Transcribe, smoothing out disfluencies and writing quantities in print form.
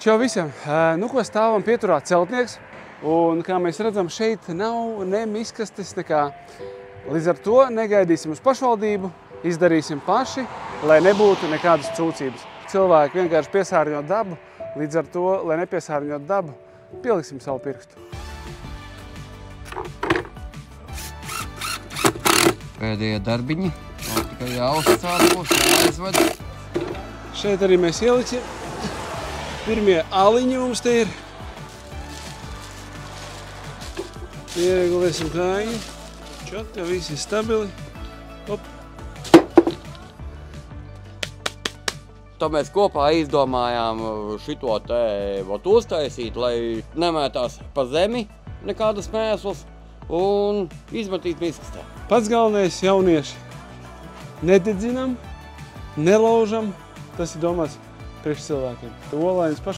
Čau visiem! Nu, ko stāvam pieturā celtnieks, un kā mēs redzam, šeit nav ne miskastes nekā. Līdz ar to negaidīsim uz pašvaldību, izdarīsim paši, lai nebūtu nekādas trūcības. Cilvēki vienkārši piesārņo dabu, līdz ar to, lai nepiesārņot dabu, pieliksim savu pirkstu. Pēdējie darbiņi, vēl tikai jāuzcāda būs, jāizved. Šeit arī mēs ieliksim. Pirmie aliņi mums te ir. Ieregulēsim kājiņu. Čak, ka visi ir stabili. Hop. Tā mēs kopā izdomājām šito te uztaisīt, lai nemētās pa zemi nekādas mēslas un izmetīt miskastē. Pats galvenais jaunieši. Nededzinam, nelaužam. Tas ir domāts priekš cilvēkiem. Olainas